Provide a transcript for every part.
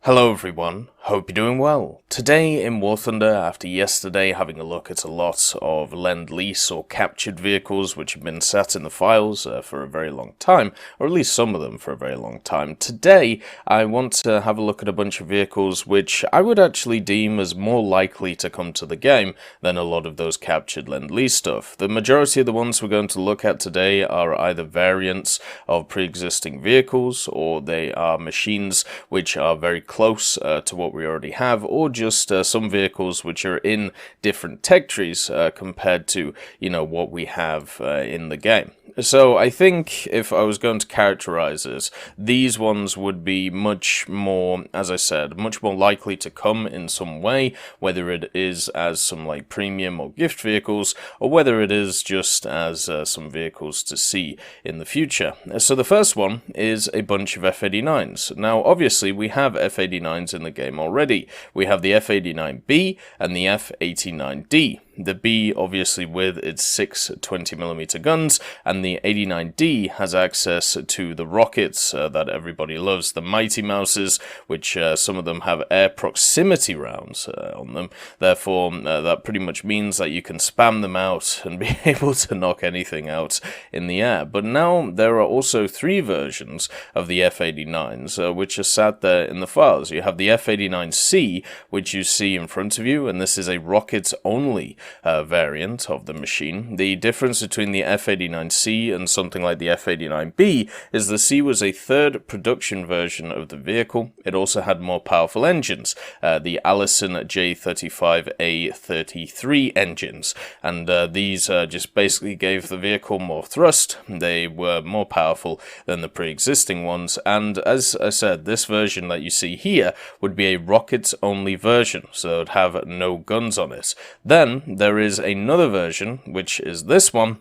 Hello everyone, hope you're doing well. Today in War Thunder, after yesterday having a look at a lot of lend-lease or captured vehicles which have been sat in the files for a very long time, or at least some of them for a very long time, today I want to have a look at a bunch of vehicles which I would actually deem as more likely to come to the game than a lot of those captured lend-lease stuff. The majority of the ones we're going to look at today are either variants of pre-existing vehicles, or they are machines which are very close to what we already have, or just some vehicles which are in different tech trees compared to, what we have in the game. So I think if I was going to characterize this, these ones would be much more, as I said, much more likely to come in some way, whether it is as some like premium or gift vehicles, or whether it is just as some vehicles to see in the future. So the first one is a bunch of F-89s. Now obviously we have F-89s in the game already. We have the F-89B and the F-89D. The B obviously with its 6 20mm guns, and the 89D has access to the rockets that everybody loves, the Mighty Mouses, which some of them have air proximity rounds on them. Therefore, that pretty much means that you can spam them out and be able to knock anything out in the air. But now there are also 3 versions of the F-89s, which are sat there in the files. You have the F-89C, which you see in front of you, and this is a rockets-only variant of the machine. The difference between the F-89C and something like the F-89B is the C was a third production version of the vehicle. It also had more powerful engines, the Allison J35A33 engines, and these just basically gave the vehicle more thrust. They were more powerful than the pre-existing ones, and as I said, this version that you see here would be a rockets-only version, so it would have no guns on it. Then there is another version, which is this one,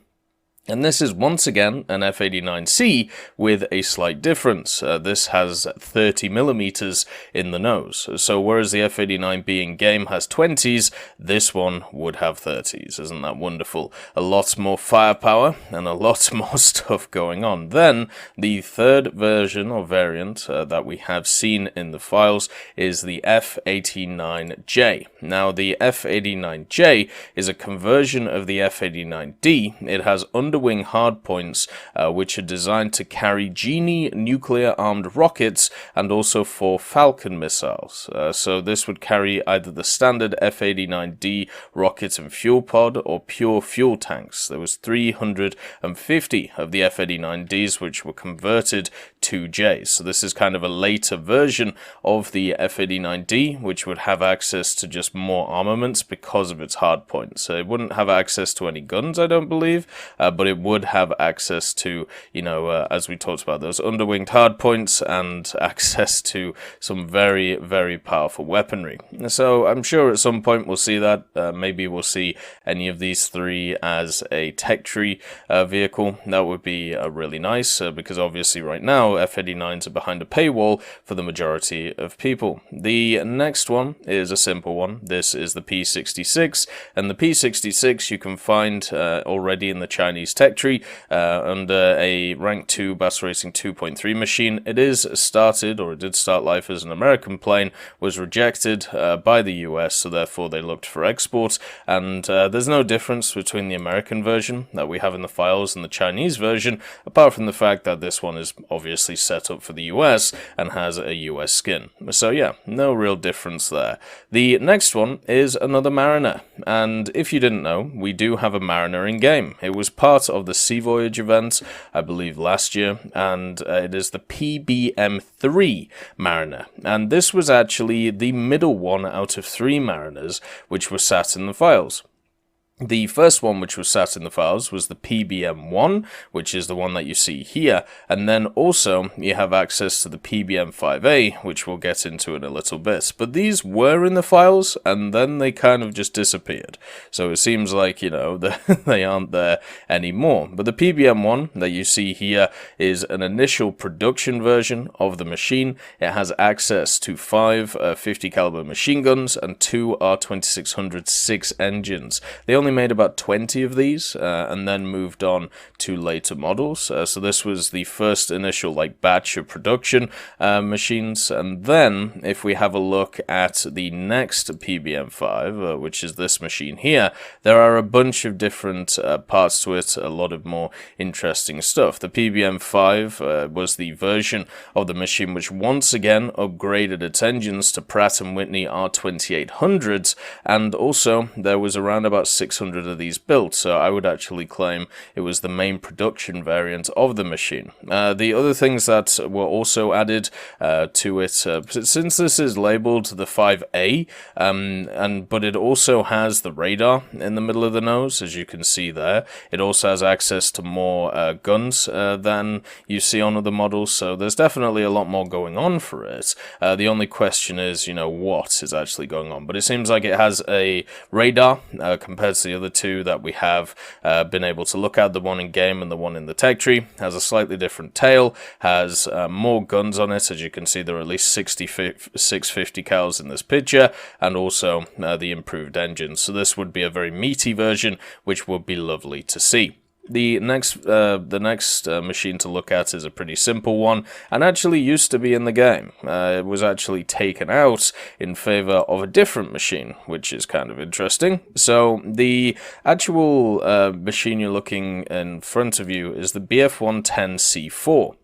and this is once again an F-89C with a slight difference. This has 30mm in the nose. So whereas the F-89B in game has 20s, this one would have 30s. Isn't that wonderful? A lot more firepower and a lot more stuff going on. Then the third version or variant that we have seen in the files is the F-89J. Now the F-89J is a conversion of the F-89D. It has underwing hardpoints, which are designed to carry Genie nuclear-armed rockets and also 4 Falcon missiles. So this would carry either the standard F-89D rocket and fuel pod or pure fuel tanks. There was 350 of the F-89Ds which were converted to Js. So this is kind of a later version of the F-89D, which would have access to just more armaments because of its hardpoints. So it wouldn't have access to any guns, I don't believe, but it would have access to, as we talked about, those underwinged hardpoints and access to some very, very powerful weaponry. So I'm sure at some point we'll see that. Maybe we'll see any of these 3 as a tech tree vehicle. That would be really nice, because obviously right now F-89s are behind a paywall for the majority of people. The next one is a simple one. This is the P-66, and the P-66 you can find already in the Chinese tech tree under a rank 2 Bass Racing 2.3 machine. It did start life as an American plane, was rejected by the US, so therefore they looked for export, and there's no difference between the American version that we have in the files and the Chinese version, apart from the fact that this one is obviously set up for the US and has a US skin. So yeah, no real difference there. The next one is another Mariner, and if you didn't know, we do have a Mariner in game. It was part of the Sea Voyage event, I believe last year, and it is the PBM-3 Mariner, and this was actually the middle one out of 3 Mariners which were sat in the files. The first one which was sat in the files was the PBM-1, which is the one that you see here, and then also you have access to the PBM-5A, which we'll get into in a little bit. But these were in the files, and then they kind of just disappeared. So it seems like, they aren't there anymore. But the PBM-1 that you see here is an initial production version of the machine. It has access to 5 50 caliber machine guns and 2 R2600 6 engines. They only only made about 20 of these, and then moved on to later models. So this was the first initial like batch of production machines, and then if we have a look at the next PBM5, which is this machine here, there are a bunch of different parts to it, a lot of more interesting stuff. The PBM5 was the version of the machine which once again upgraded its engines to Pratt & Whitney R2800s, and also there was around about 600 of these built, so I would actually claim it was the main production variant of the machine. The other things that were also added to it, since this is labeled the 5A, but it also has the radar in the middle of the nose, as you can see there. It also has access to more guns than you see on other models, so there's definitely a lot more going on for it. The only question is, what is actually going on, but it seems like it has a radar compared to the other two that we have been able to look at. The one in game and the one in the tech tree has a slightly different tail, has more guns on it. As you can see, there are at least 650 cals in this picture, and also the improved engines. So this would be a very meaty version, which would be lovely to see. The next machine to look at is a pretty simple one, and actually used to be in the game. It was actually taken out in favor of a different machine, which is kind of interesting. So the actual machine you're looking in front of you is the BF110C4.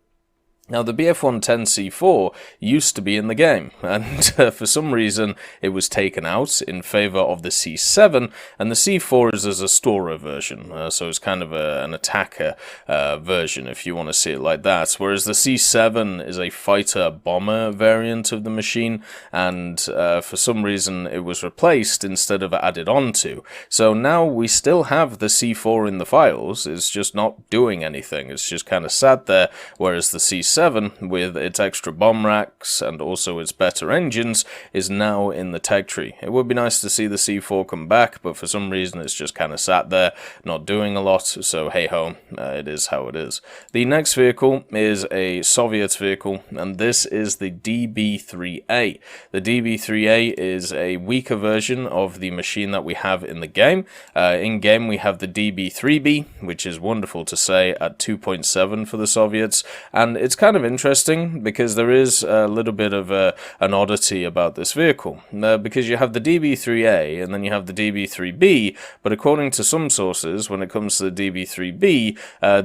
Now, the BF110C4 used to be in the game, and for some reason it was taken out in favor of the C7, and the C4 is as a storer version, so it's kind of an attacker version, if you want to see it like that, whereas the C7 is a fighter-bomber variant of the machine, and for some reason it was replaced instead of added onto. So now we still have the C4 in the files, it's just not doing anything, it's just kind of sat there, whereas the C7, with its extra bomb racks and also its better engines, is now in the tech tree. It would be nice to see the C4 come back, but for some reason it's just kind of sat there, not doing a lot, so hey ho, it is how it is. The next vehicle is a Soviet vehicle, and this is the DB3A. The DB3A is a weaker version of the machine that we have in the game. In game we have the DB3B, which is wonderful to say, at 2.7 for the Soviets, and it's kind of interesting because there is a little bit of an oddity about this vehicle, because you have the DB3A and then you have the DB3B, but according to some sources, when it comes to the DB3B,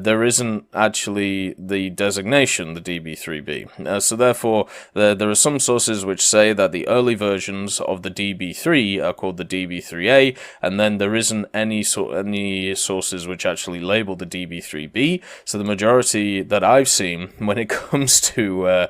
there isn't actually the designation, the DB3B. So therefore, there are some sources which say that the early versions of the DB3 are called the DB3A, and then there isn't any sources which actually label the DB3B. So the majority that I've seen when it comes to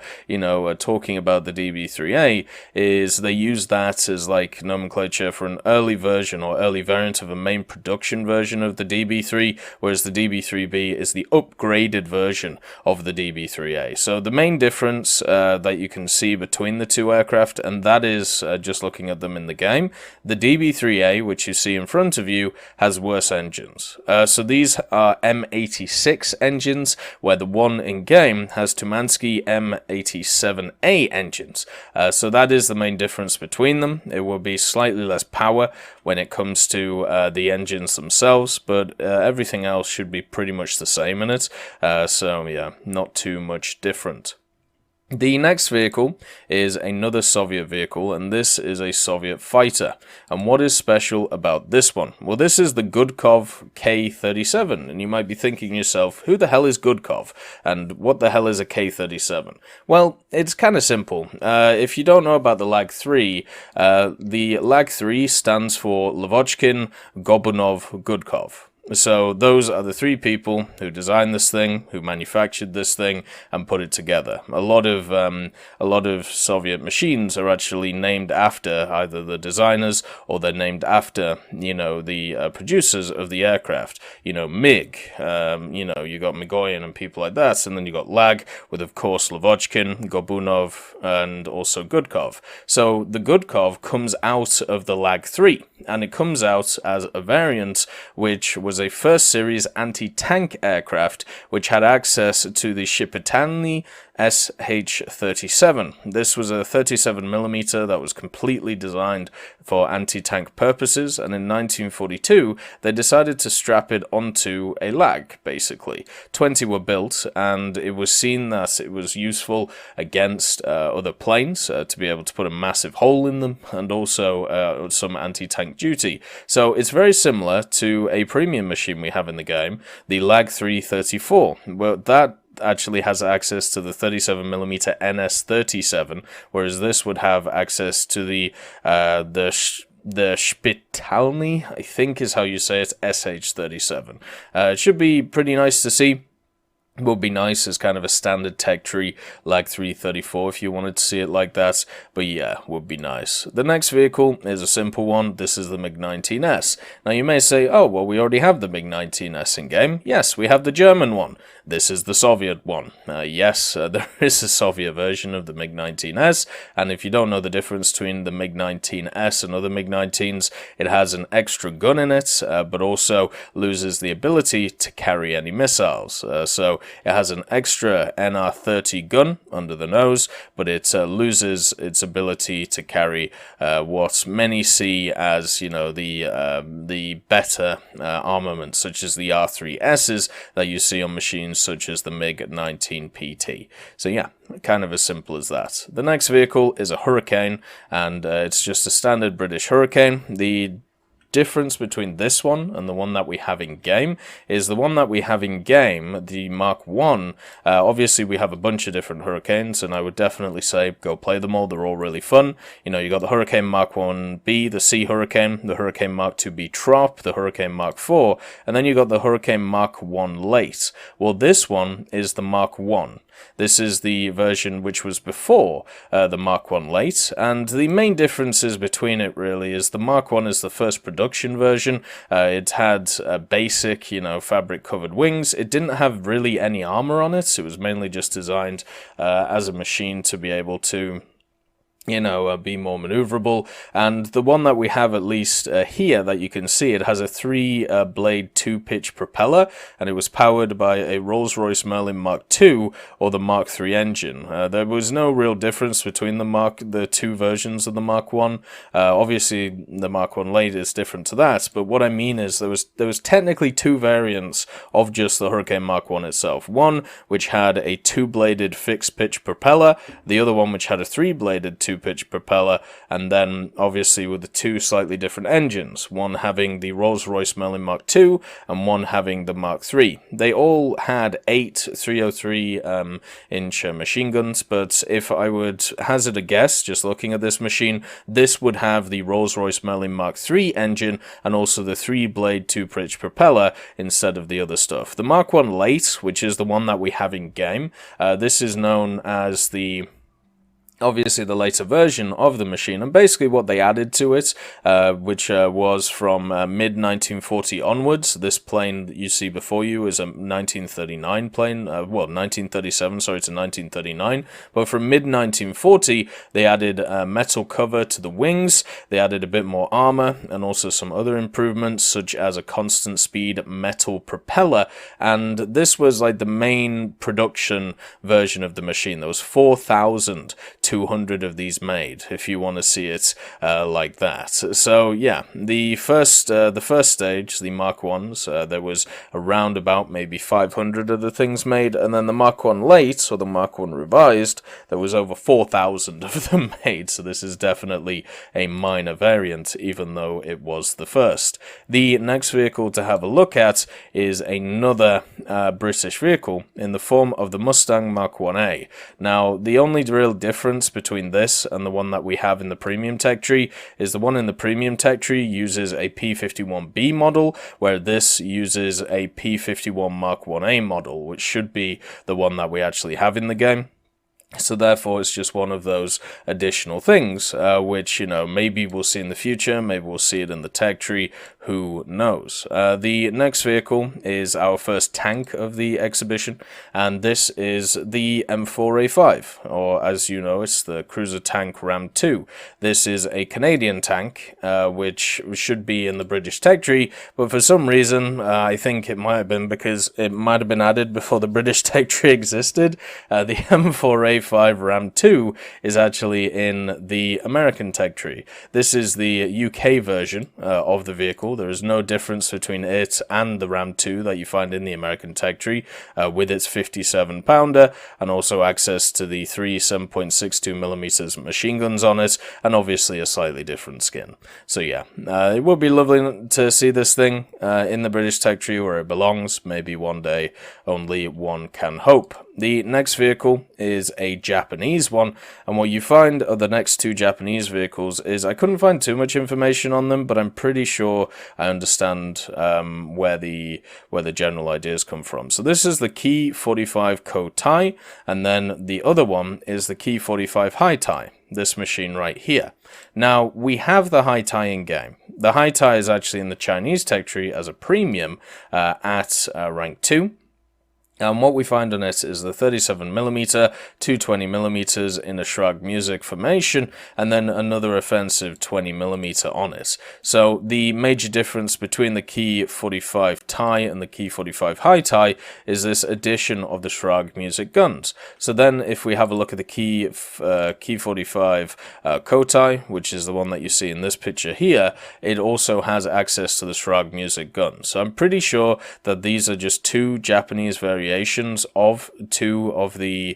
talking about the DB3A is they use that as like nomenclature for an early version or early variant of a main production version of the DB3, whereas the DB3B is the upgraded version of the DB3A. So the main difference that you can see between the two aircraft, and that is just looking at them in the game, the DB3A, which you see in front of you, has worse engines. So these are M86 engines, where the one in game has Tumansky M87A engines. So that is the main difference between them. It will be slightly less power when it comes to the engines themselves, but everything else should be pretty much the same in it. So yeah, not too much different. The next vehicle is another Soviet vehicle, and this is a Soviet fighter. And what is special about this one? Well, this is the Gudkov K-37, and you might be thinking yourself, who the hell is Gudkov? And what the hell is a K-37? Well, it's kind of simple. If you don't know about the Lag-3, the Lag-3 stands for Lavochkin, Gobunov, Gudkov. So those are the three people who designed this thing, who manufactured this thing, and put it together. A lot of Soviet machines are actually named after either the designers or they're named after, the producers of the aircraft. MiG, you got Migoyan and people like that, and then you got Lag with, of course, Lavochkin, Gobunov, and also Gudkov. So the Gudkov comes out of the Lag-3, and it comes out as a variant which was a first series anti-tank aircraft which had access to the Shipyatelny SH-37. This was a 37mm that was completely designed for anti-tank purposes, and in 1942 they decided to strap it onto a lag, basically. 20 were built, and it was seen that it was useful against other planes to be able to put a massive hole in them, and also some anti-tank duty. So it's very similar to a premium machine we have in the game, the Lag 334. Well, that actually has access to the 37mm NS-37, whereas this would have access to the Spitalny, I think is how you say it, SH-37. It should be pretty nice to see. Would be nice as kind of a standard tech tree, Lag 334 if you wanted to see it like that, but yeah, would be nice. The next vehicle is a simple one. This is the MiG-19S. Now you may say, oh, well, we already have the MiG-19S in game. Yes, we have the German one. This is the Soviet one. Yes, there is a Soviet version of the MiG-19S, and if you don't know the difference between the MiG-19S and other MiG-19s, it has an extra gun in it, but also loses the ability to carry any missiles. So it has an extra NR-30 gun under the nose, but it loses its ability to carry what many see as, you know, the better armament, such as the R3Ss that you see on machines such as the MiG-19PT. So yeah, kind of as simple as that. The next vehicle is a Hurricane, and it's just a standard British Hurricane. The difference between this one and the one that we have in game is the one that we have in game, the Mark 1, obviously we have a bunch of different Hurricanes, and I would definitely say go play them all. They're all really fun. You know, you got the Hurricane Mark 1B, the Sea Hurricane, the Hurricane Mark 2B Trop, the Hurricane Mark 4, and then you got the Hurricane Mark 1 Late. Well, this one is the Mark 1. This is the version which was before the Mark 1 Late, and the main differences between it really is the Mark 1 is the first production version. It had basic, you know, fabric-covered wings. It didn't have really any armor on it. It was mainly just designed as a machine to be able to, you know, be more maneuverable. And the one that we have, at least here, that you can see, it has a 3-blade 2-pitch propeller, and it was powered by a Rolls-Royce Merlin Mark II or the Mark III engine. There was no real difference between the two versions of the Mark I. Obviously, the Mark I Late is different to that, but what I mean is there was technically two variants of just the Hurricane Mark I itself. One which had a 2-bladed fixed-pitch propeller, the other one which had a 3-bladed 2-pitch propeller, and then obviously with the two slightly different engines, one having the Rolls-Royce Merlin Mark II and one having the Mark III. They all had 8 303-inch machine guns, but if I would hazard a guess, just looking at this machine, this would have the Rolls-Royce Merlin Mark III engine and also the 3-blade 2-pitch propeller instead of the other stuff. The Mark I Late, which is the one that we have in game, this is known as obviously the later version of the machine, and basically what they added to it, which was from mid-1940 onwards. This plane that you see before you is a 1939 plane, 1937, sorry, to 1939, but from mid-1940 they added metal cover to the wings, they added a bit more armor, and also some other improvements, such as a constant speed metal propeller, and this was like the main production version of the machine. There was 4,200 of these made, if you want to see it like that. So yeah, the first stage, the Mark I's, there was around about maybe 500 of the things made, and then the Mark I Late, or the Mark I Revised, there was over 4,000 of them made, so this is definitely a minor variant, even though it was the first. The next vehicle to have a look at is another British vehicle in the form of the Mustang Mark 1A. Now, the only real difference between this and the one that we have in the premium tech tree is the one in the premium tech tree uses a P51B model, where this uses a P51 Mark 1A model, which should be the one that we actually have in the game. So therefore, it's just one of those additional things, which, maybe we'll see in the future, maybe we'll see it in the tech tree, who knows. The next vehicle is our first tank of the exhibition, and this is the M4A5, or as you know, it's the Cruiser Tank Ram 2. This is a Canadian tank, which should be in the British tech tree, but for some reason, I think it might have been because it might have been added before the British tech tree existed. The M4A5 Ram 2 is actually in the American tech tree. This is the UK version of the vehicle. There is no difference between it and the Ram 2 that you find in the American tech tree, with its 57-pounder and also access to the three 7.62mm machine guns on it, and obviously a slightly different skin. So yeah, it would be lovely to see this thing in the British tech tree where it belongs. Maybe one day, only one can hope. The next vehicle is a Japanese one, and what you find of the next two Japanese vehicles is I couldn't find too much information on them, but I'm pretty sure I understand where the general ideas come from. So this is the Key 45 Ko-Tai, and then the other one is the Key 45 Hi-Tai, this machine right here. Now, we have the Hi-Tai in game. The Hi-Tai is actually in the Chinese tech tree as a premium at rank 2. And what we find on it is the 37mm, 220mm in a Shrug music formation, and then another offensive 20mm on it. So the major difference between the Key 45 Tai and the Key 45 Hi-Tai is this addition of the Shrug music guns. So then if we have a look at the Key 45 Ko-Tai, which is the one that you see in this picture here, it also has access to the Shrug music guns. So I'm pretty sure that these are just two Japanese variations of two of the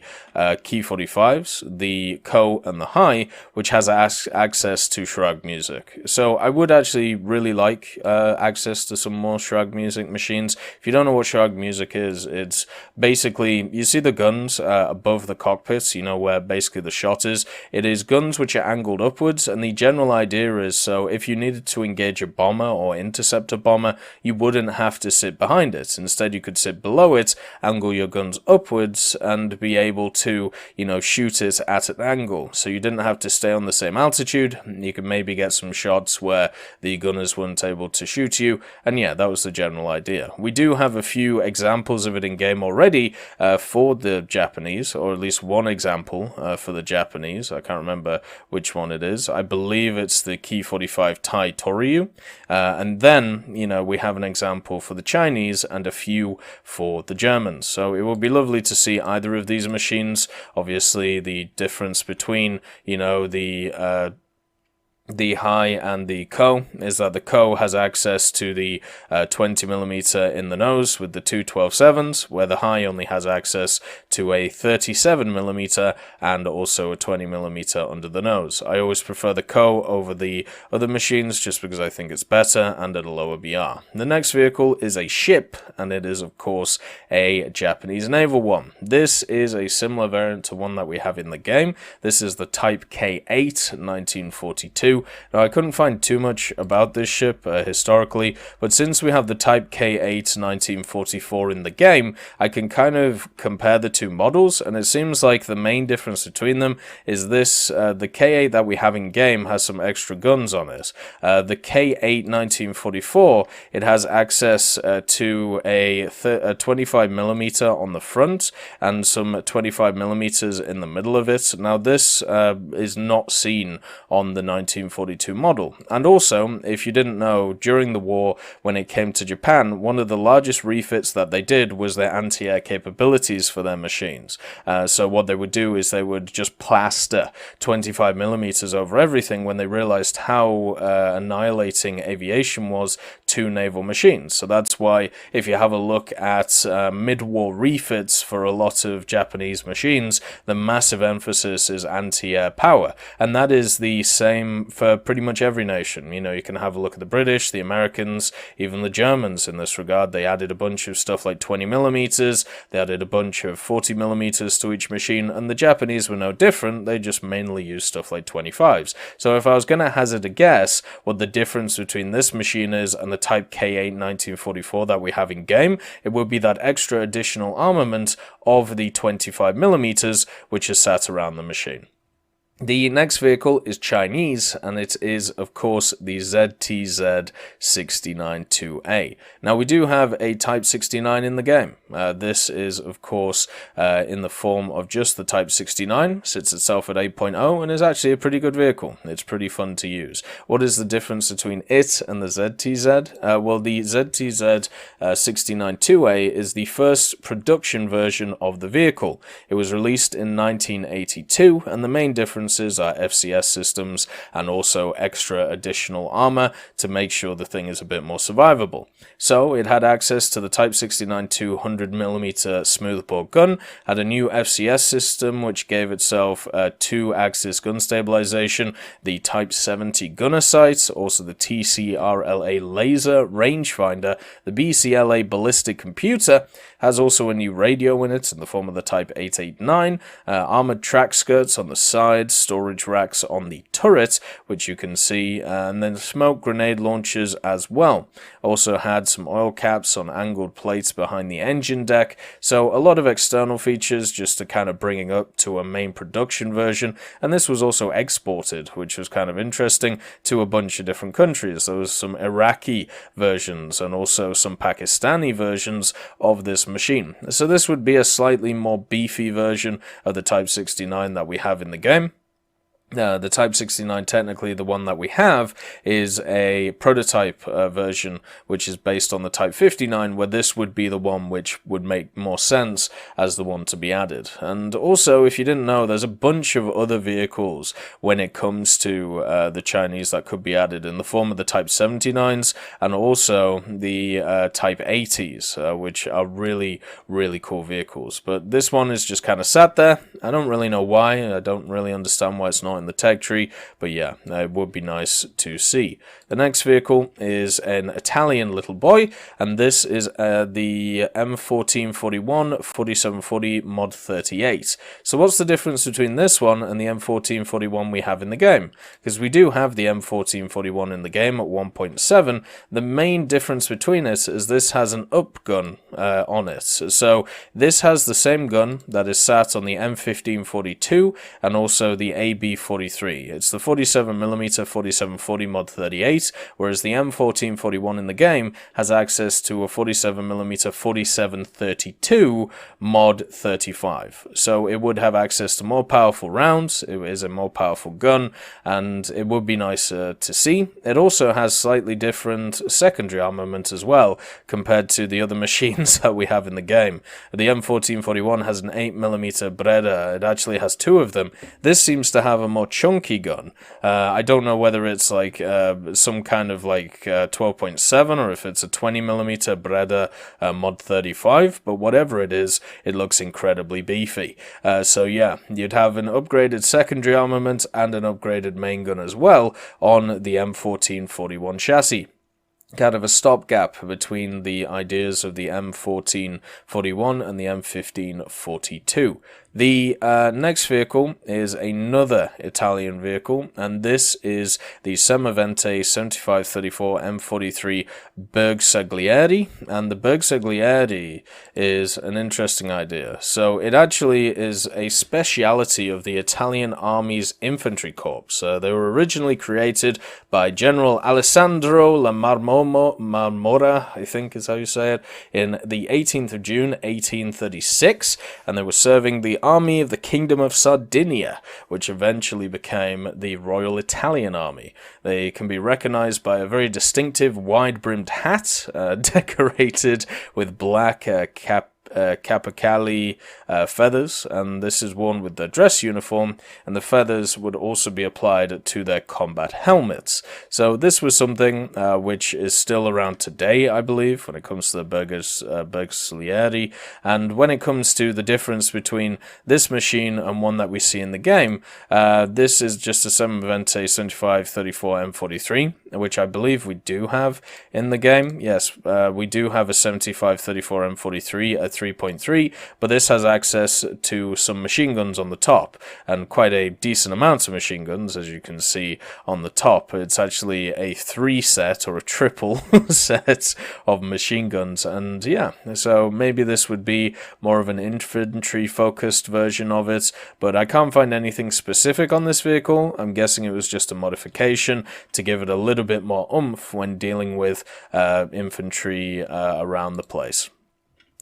Key 45s, the Ko and the Hi, which has access to Shrug music. So I would actually really like access to some more Shrug music machines. If you don't know what Shrug music is, it's basically, you see the guns above the cockpits, where basically the shot is. It is guns which are angled upwards, and the general idea is, so if you needed to engage a bomber or intercept a bomber, you wouldn't have to sit behind it. Instead, you could sit below it, angle your guns upwards, and be able to, shoot it at an angle. So you didn't have to stay on the same altitude. You could maybe get some shots where the gunners weren't able to shoot you. And yeah, that was the general idea. We do have a few examples of it in game already for the Japanese, or at least one example for the Japanese. I can't remember which one it is. I believe it's the Key 45 Tai Toryu. And then, we have an example for the Chinese and a few for the Germans. So it would be lovely to see either of these machines. Obviously, the difference between, the Hi and the Ko is that the Ko has access to the 20mm in the nose with the two 12-7s, where the Hi only has access to a 37mm and also a 20mm under the nose. I always prefer the Ko over the other machines just because I think it's better and at a lower BR. The next vehicle is a ship, and it is of course a Japanese naval one. This is a similar variant to one that we have in the game. This is the Type K8 1942. Now, I couldn't find too much about this ship historically, but since we have the Type K8 1944 in the game, I can kind of compare the two models, and it seems like the main difference between them is this, the K8 that we have in game has some extra guns on it. The K8 1944, it has access to a 25mm on the front and some 25mm in the middle of it. Now, this is not seen on the 1942 model. And also, if you didn't know, during the war, when it came to Japan, one of the largest refits that they did was their anti-air capabilities for their machines. So what they would do is they would just plaster 25mm over everything when they realized how annihilating aviation was to naval machines. So that's why if you have a look at mid-war refits for a lot of Japanese machines, the massive emphasis is anti-air power. And that is the same for pretty much every nation. You know, you can have a look at the British, the Americans, even the Germans in this regard. They added a bunch of stuff like 20mm, they added a bunch of 40mm to each machine, and the Japanese were no different. They just mainly used stuff like 25s. So if I was going to hazard a guess what the difference between this machine is and the Type K8 1944 that we have in game, it would be that extra additional armament of the 25mm, which is sat around the machine. The next vehicle is Chinese, and it is, of course, the ZTZ-69-2A. Now, we do have a Type 69 in the game. This is, of course, in the form of just the Type 69, sits itself at 8.0, and is actually a pretty good vehicle. It's pretty fun to use. What is the difference between it and the ZTZ? Well, the ZTZ-69-2A is the first production version of the vehicle. It was released in 1982, and the main difference are FCS systems and also extra additional armor to make sure the thing is a bit more survivable. So it had access to the Type 69 200mm smoothbore gun, had a new FCS system which gave itself 2-axis gun stabilization, the Type 70 gunner sights, also the TCRLA laser rangefinder, the BCLA ballistic computer, has also a new radio in it in the form of the Type 889, armored track skirts on the sides, storage racks on the turret, which you can see, and then smoke grenade launchers as well. Also had some oil caps on angled plates behind the engine deck, so a lot of external features just to kind of bring it up to a main production version, and this was also exported, which was kind of interesting, to a bunch of different countries. There was some Iraqi versions and also some Pakistani versions of this machine. So this would be a slightly more beefy version of the Type 69 that we have in the game. The Type 69, technically the one that we have, is a prototype version which is based on the Type 59, where this would be the one which would make more sense as the one to be added. And also, if you didn't know, there's a bunch of other vehicles when it comes to the Chinese that could be added in the form of the Type 79s and also the Type 80s, which are really, really cool vehicles. But this one is just kind of sat there. I don't really know why. I don't really understand why it's not in the tech tree, but yeah, it would be nice to see. The next vehicle is an Italian little boy, and this is the M1441 4740 Mod 38. So what's the difference between this one and the M1441 we have in the game? Because we do have the M1441 in the game at 1.7. The main difference between it is this has an up gun on it. So this has the same gun that is sat on the M1542 and also the AB43. It's the 47mm 4740 Mod 38, whereas the M1441 in the game has access to a 47mm 4732 Mod 35. So it would have access to more powerful rounds, it is a more powerful gun, and it would be nicer to see. It also has slightly different secondary armament as well, compared to the other machines that we have in the game. The M1441 has an 8mm Breda, it actually has 2 of them. This seems to have a more chunky gun. I don't know whether it's like some kind of like 12.7 or if it's a 20mm Breda Mod 35, but whatever it is, it looks incredibly beefy. So yeah, you'd have an upgraded secondary armament and an upgraded main gun as well on the M1441 chassis. Kind of a stopgap between the ideas of the M1441 and the M1542. The next vehicle is another Italian vehicle, and this is the Semavente 7534 M43 Bersaglieri, and the Bersaglieri is an interesting idea. So it actually is a speciality of the Italian Army's Infantry Corps. They were originally created by General Alessandro La Marmora, I think is how you say it, in the 18th of June 1836, and they were serving the Army of the Kingdom of Sardinia, which eventually became the Royal Italian Army. They can be recognized by a very distinctive wide-brimmed hat, decorated with black Capercaillie feathers, and this is worn with their dress uniform, and the feathers would also be applied to their combat helmets. So this was something which is still around today, I believe, when it comes to the Bersaglieri, and when it comes to the difference between this machine and one that we see in the game, this is just a 720 7534 M43, which I believe we do have in the game. Yes, we do have a 7534 M43 at 3.3, but this has access to some machine guns on the top, and quite a decent amount of machine guns, as you can see on the top. It's actually a 3 set or a triple set of machine guns, and yeah, so maybe this would be more of an infantry focused version of it, but I can't find anything specific on this vehicle. I'm guessing it was just a modification to give it a little bit more oomph when dealing with infantry around the place.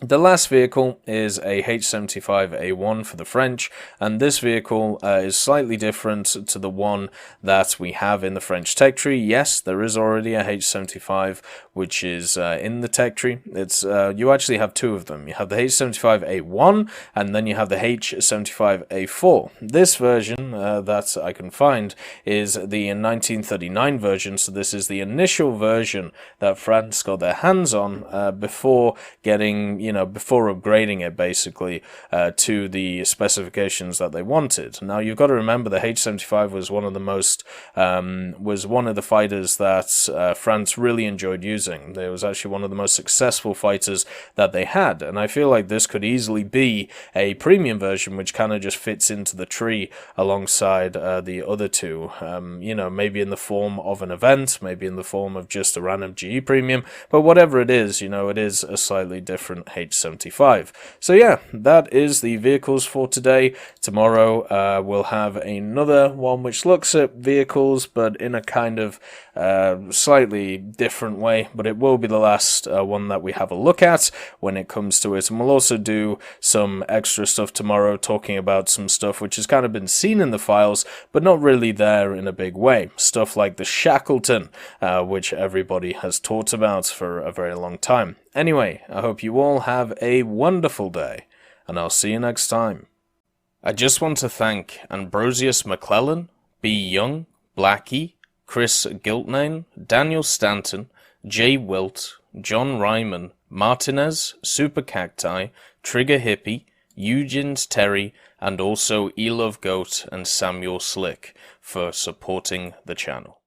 The last vehicle is a H75A1 for the French, and this vehicle is slightly different to the one that we have in the French tech tree. Yes, there is already a H75 which is in the tech tree. It's you actually have two of them. You have the H75A1 and then you have the H75A4. This version that I can find is the 1939 version, so this is the initial version that France got their hands on before getting, before upgrading it basically to the specifications that they wanted. Now you've got to remember the H75 was one of the most was one of the fighters that France really enjoyed using. It was actually one of the most successful fighters that they had, and I feel like this could easily be a premium version which kind of just fits into the tree alongside the other two. Maybe in the form of an event, maybe in the form of just a random GE premium, but whatever it is, it is a slightly different H75. So yeah, that is the vehicles for today. Tomorrow we'll have another one which looks at vehicles but in a kind of slightly different way, but it will be the last one that we have a look at when it comes to it. And we'll also do some extra stuff tomorrow, talking about some stuff which has kind of been seen in the files but not really there in a big way. Stuff like the Shackleton, which everybody has talked about for a very long time. Anyway, I hope you all have a wonderful day, and I'll see you next time. I just want to thank Ambrosius McClellan, B. Young, Blackie, Chris Giltnane, Daniel Stanton, Jay Wilt, John Ryman, Martinez, Super Cacti, Trigger Hippie, Eugens Terry, and also Elove Goat and Samuel Slick for supporting the channel.